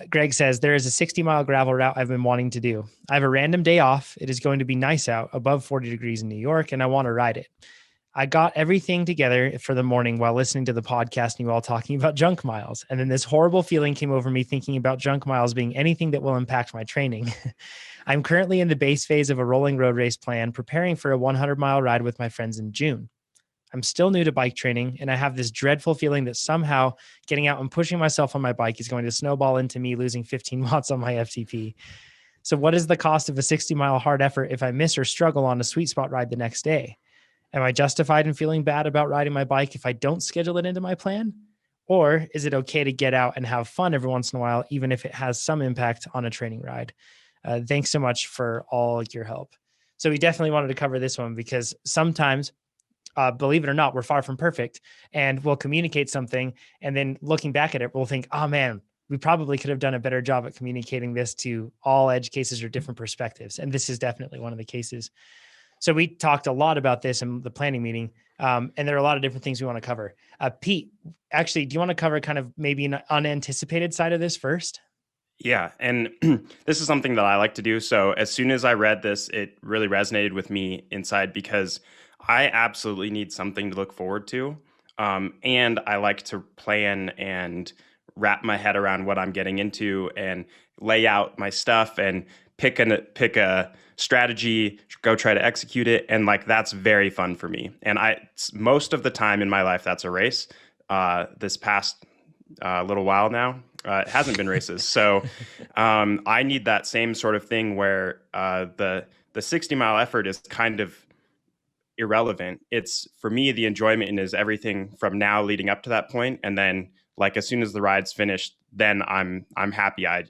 Greg says, there is a 60-mile gravel route I've been wanting to do. I have a random day off. It is going to be nice out, above 40 degrees in New York, and I want to ride it. I got everything together for the morning while listening to the podcast and you all talking about junk miles. And then this horrible feeling came over me thinking about junk miles being anything that will impact my training. I'm currently in the base phase of a rolling road race plan, preparing for a 100-mile ride with my friends in June. I'm still new to bike training, and I have this dreadful feeling that somehow getting out and pushing myself on my bike is going to snowball into me losing 15 watts on my FTP. So what is the cost of a 60-mile hard effort if I miss or struggle on a sweet spot ride the next day? Am I justified in feeling bad about riding my bike if I don't schedule it into my plan? Or is it okay to get out and have fun every once in a while, even if it has some impact on a training ride? Thanks so much for all your help. So we definitely wanted to cover this one because sometimes, believe it or not, we're far from perfect, and we'll communicate something. And then looking back at it, we'll think, oh man, we probably could have done a better job at communicating this to all edge cases or different perspectives. And this is definitely one of the cases. So we talked a lot about this in the planning meeting, and there are a lot of different things we want to cover. Pete, actually, do you want to cover kind of maybe an unanticipated side of this first? Yeah. And this is something that I like to do. So as soon as I read this, it really resonated with me inside because I absolutely need something to look forward to. And I like to plan and wrap my head around what I'm getting into and lay out my stuff and pick a strategy, go try to execute it. And like, that's very fun for me. And most of the time in my life, that's a race. This past little while now, it hasn't been races. So I need that same sort of thing where the 60-mile effort is kind of irrelevant. It's, for me, the enjoyment is everything from now leading up to that point, and then like as soon as the ride's finished, then I'm happy. I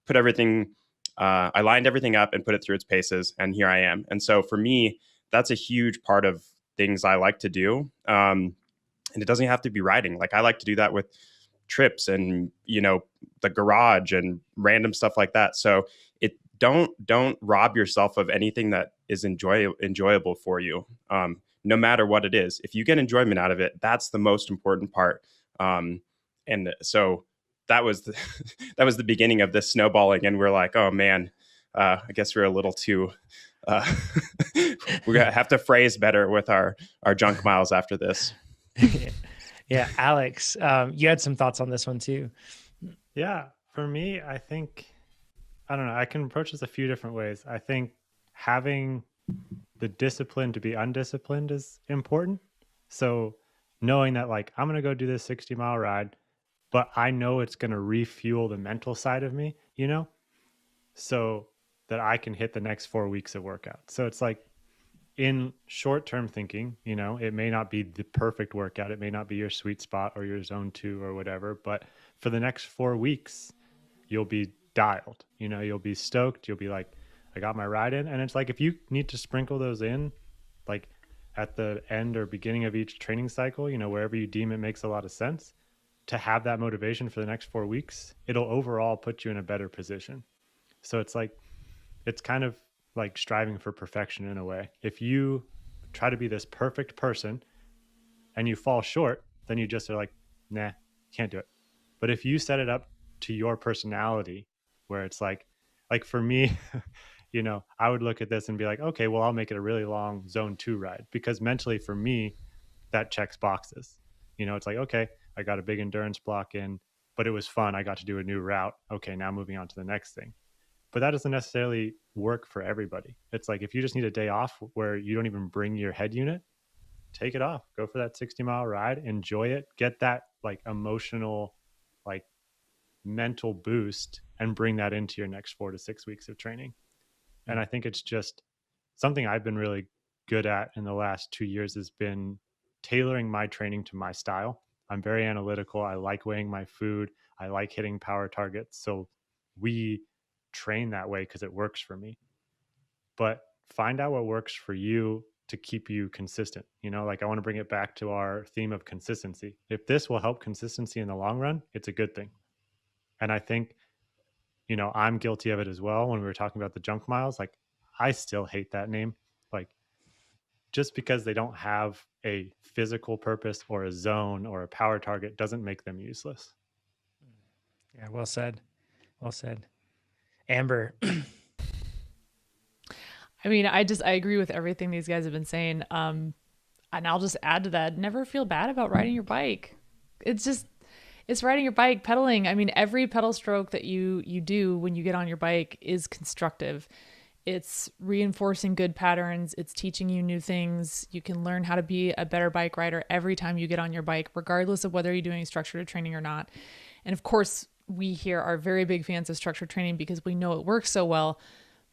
put everything, I lined everything up and put it through its paces, and here I am. And so for me, that's a huge part of things I like to do. And it doesn't have to be riding. Like I like to do that with trips and the garage and random stuff like that. So it don't rob yourself of anything that is enjoyable for you, no matter what it is. If you get enjoyment out of it, that's the most important part. And so that was that was the beginning of this snowballing, and we're like, oh man, I guess we're a little too we're gonna have to phrase better with our junk miles after this. Yeah, Alex, you had some thoughts on this one too. Yeah, for me, I think, I don't know, I can approach this a few different ways. I think having the discipline to be undisciplined is important. So knowing that like, I'm going to go do this 60-mile ride, but I know it's going to refuel the mental side of me, so that I can hit the next 4 weeks of workout. So it's like, in short-term thinking, it may not be the perfect workout. It may not be your sweet spot or your zone 2 or whatever, but for the next 4 weeks, you'll be dialed, you'll be stoked. You'll be like, I got my ride in. And it's like, if you need to sprinkle those in, like at the end or beginning of each training cycle, wherever you deem it makes a lot of sense to have that motivation for the next 4 weeks, it'll overall put you in a better position. So it's like, it's kind of like striving for perfection in a way. If you try to be this perfect person and you fall short, then you just are like, nah, can't do it. But if you set it up to your personality, where it's like for me, I would look at this and be like, okay, well, I'll make it a really long zone 2 ride, because mentally for me, that checks boxes. It's like, okay, I got a big endurance block in, but it was fun. I got to do a new route. Okay, now moving on to the next thing. But that doesn't necessarily work for everybody. It's like, if you just need a day off where you don't even bring your head unit, take it off, go for that 60-mile ride, enjoy it, get that like emotional, like mental boost, and bring that into your next 4 to 6 weeks of training. And I think it's just something I've been really good at in the last 2 years has been tailoring my training to my style. I'm very analytical. I like weighing my food. I like hitting power targets. So we train that way because it works for me. But find out what works for you to keep you consistent. Like I want to bring it back to our theme of consistency. If this will help consistency in the long run, it's a good thing. And I think, I'm guilty of it as well. When we were talking about the junk miles, like I still hate that name. Like just because they don't have a physical purpose or a zone or a power target doesn't make them useless. Yeah, well said. Well said. Amber. I mean, I agree with everything these guys have been saying. And I'll just add to that, never feel bad about riding your bike. It's riding your bike, pedaling. I mean, every pedal stroke that you do when you get on your bike is constructive. It's reinforcing good patterns. It's teaching you new things. You can learn how to be a better bike rider every time you get on your bike, regardless of whether you're doing structured training or not. And of course, we here are very big fans of structured training because we know it works so well.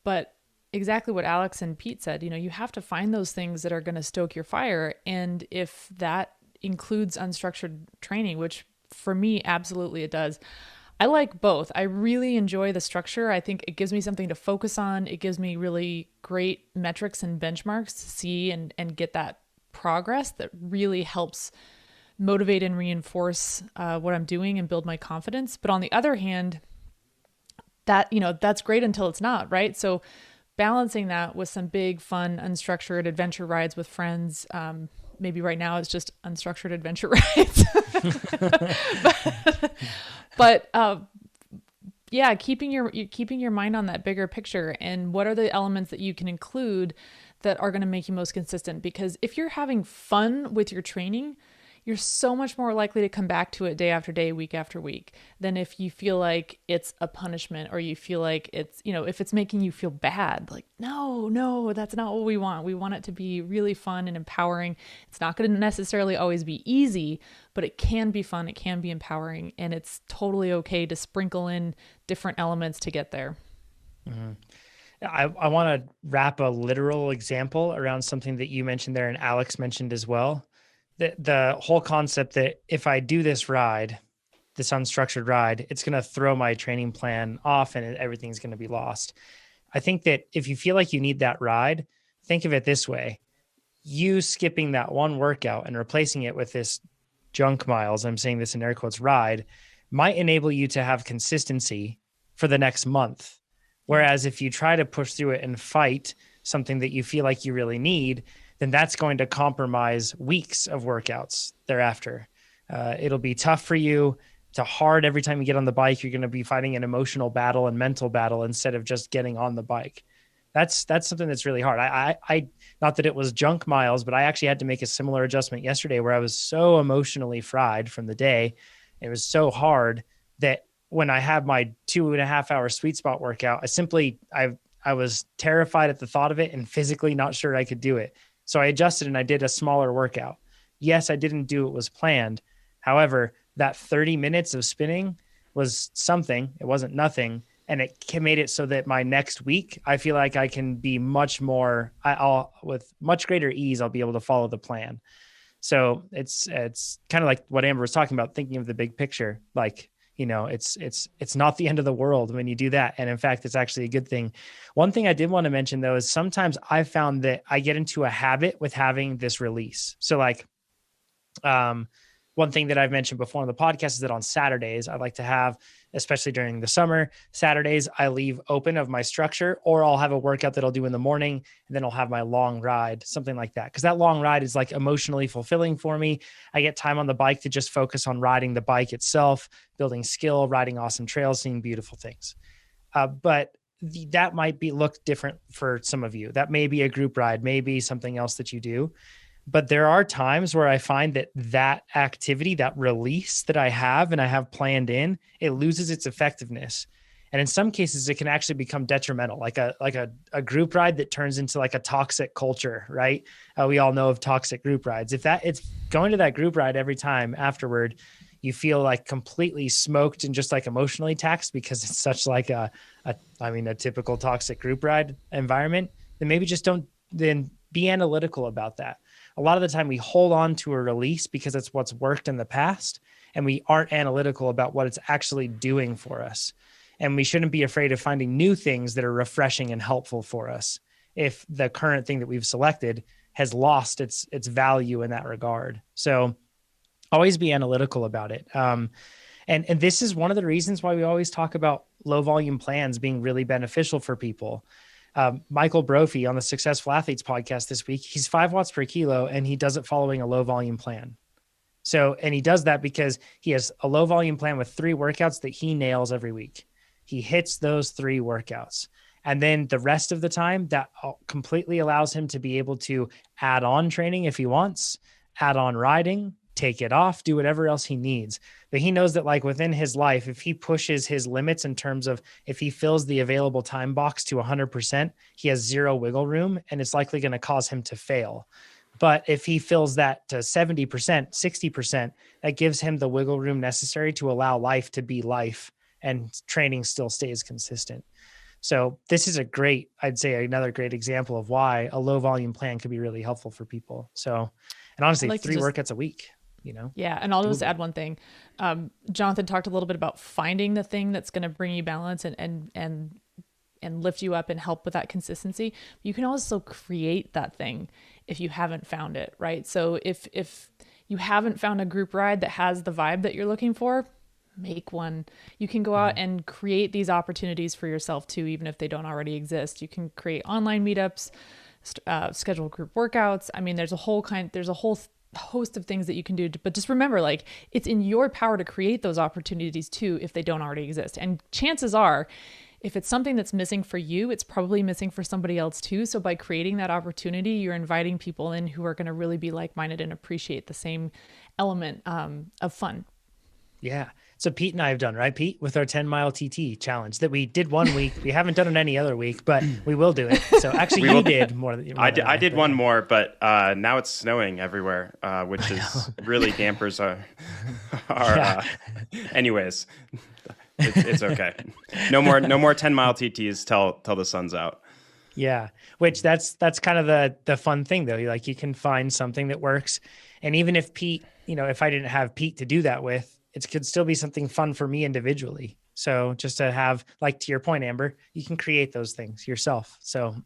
But exactly what Alex and Pete said, you have to find those things that are going to stoke your fire. And if that includes unstructured training, which for me, absolutely it does. I like both. I really enjoy the structure. I think it gives me something to focus on. It gives me really great metrics and benchmarks to see and get that progress that really helps motivate and reinforce what I'm doing and build my confidence. But on the other hand, that's great until it's not, right? So balancing that with some big, fun, unstructured adventure rides with friends. Maybe right now it's just unstructured adventure rides. but yeah, keeping your mind on that bigger picture and what are the elements that you can include that are going to make you most consistent. Because if you're having fun with your training, you're so much more likely to come back to it day after day, week after week, than if you feel like it's a punishment or you feel like it's, if it's making you feel bad. Like, no, that's not what we want. We want it to be really fun and empowering. It's not going to necessarily always be easy, but it can be fun. It can be empowering, and it's totally okay to sprinkle in different elements to get there. Mm-hmm. I want to wrap a literal example around something that you mentioned there and Alex mentioned as well. The whole concept that if I do this unstructured ride, it's going to throw my training plan off and everything's going to be lost. I think that if you feel like you need that ride, think of it this way. You skipping that one workout and replacing it with this junk miles, I'm saying this in air quotes, ride, might enable you to have consistency for the next month. Whereas if you try to push through it and fight something that you feel like you really need, then that's going to compromise weeks of workouts thereafter. It'll be tough for you, to hard every time you get on the bike. You're going to be fighting an emotional battle and mental battle instead of just getting on the bike. That's something that's really hard. I not that it was junk miles, but I actually had to make a similar adjustment yesterday where I was so emotionally fried from the day. It was so hard that when I had my 2.5 hour sweet spot workout, I was terrified at the thought of it and physically not sure I could do it. So I adjusted and I did a smaller workout. Yes, I didn't do what was planned. However, that 30 minutes of spinning was something. It wasn't nothing. And it made it so that my next week, I feel like I can be much more, with much greater ease, I'll be able to follow the plan. So it's kind of like what Amber was talking about, thinking of the big picture. Like, it's not the end of the world when you do that. And in fact, it's actually a good thing. One thing I did want to mention though, is sometimes I found that I get into a habit with having this release. So like, one thing that I've mentioned before on the podcast is that on Saturdays, I like to have, especially during the summer, Saturdays, I leave open of my structure, or I'll have a workout that I'll do in the morning, and then I'll have my long ride, something like that. Because that long ride is like emotionally fulfilling for me. I get time on the bike to just focus on riding the bike itself, building skill, riding awesome trails, seeing beautiful things. But that might look different for some of you. That may be a group ride, maybe something else that you do. But there are times where I find that activity, that release that I have and I have planned in, it loses its effectiveness. And in some cases, it can actually become detrimental, like a group ride that turns into like a toxic culture, right? We all know of toxic group rides. If it's going to that group ride every time afterward, you feel like completely smoked and just like emotionally taxed because it's such like a typical toxic group ride environment, then maybe just don't then be analytical about that. A lot of the time we hold on to a release because it's what's worked in the past, and we aren't analytical about what it's actually doing for us. And we shouldn't be afraid of finding new things that are refreshing and helpful for us if the current thing that we've selected has lost its value in that regard. So always be analytical about it. And this is one of the reasons why we always talk about low volume plans being really beneficial for people. Michael Brophy on the Successful Athletes podcast this week, he's 5 watts per kilo and he does it following a low volume plan. So, and he does that because he has a low volume plan with 3 workouts that he nails every week. He hits those 3 workouts. And then the rest of the time, that completely allows him to be able to add on training if he wants, add on riding, take it off, do whatever else he needs. But he knows that like within his life, if he pushes his limits in terms of if he fills the available time box to 100%, he has 0 wiggle room, and it's likely going to cause him to fail. But if he fills that to 70%, 60%, that gives him the wiggle room necessary to allow life to be life, and training still stays consistent. So this is I'd say another great example of why a low volume plan could be really helpful for people. So, and honestly, like 3 workouts a week, Yeah. And I'll just add one thing. Jonathan talked a little bit about finding the thing that's going to bring you balance and lift you up and help with that consistency. You can also create that thing if you haven't found it, right? So if you haven't found a group ride that has the vibe that you're looking for, make one. You can go out and create these opportunities for yourself too, even if they don't already exist. You can create online meetups, schedule group workouts. I mean, there's a whole host of things that you can do, but just remember, like, it's in your power to create those opportunities too, if they don't already exist. And chances are, if it's something that's missing for you, it's probably missing for somebody else too. So by creating that opportunity, you're inviting people in who are going to really be like-minded and appreciate the same element of fun. Yeah. So Pete and I have done, right, Pete, with our 10-mile TT challenge that we did one week. We haven't done it any other week, but we will do it. So actually you did more than I did one more, but now it's snowing everywhere, which is really dampers our anyways, it's okay. No more 10-mile TTs till the sun's out. Yeah. Which that's kind of the fun thing though. Like you can find something that works. And even if Pete, if I didn't have Pete to do that with, it could still be something fun for me individually. So just to have, like, to your point, Amber, you can create those things yourself. So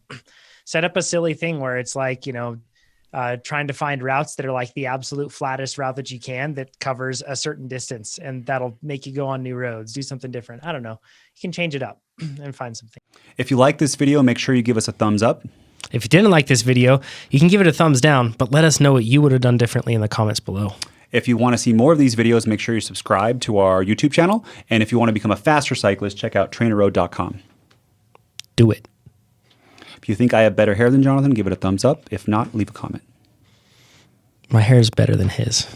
set up a silly thing where it's like, trying to find routes that are like the absolute flattest route that you can that covers a certain distance, and that'll make you go on new roads, do something different. I don't know. You can change it up and find something. If you like this video, make sure you give us a thumbs up. If you didn't like this video, you can give it a thumbs down, but let us know what you would have done differently in the comments below. If you want to see more of these videos, make sure you subscribe to our YouTube channel. And if you want to become a faster cyclist, check out TrainerRoad.com. Do it. If you think I have better hair than Jonathan, give it a thumbs up. If not, leave a comment. My hair is better than his.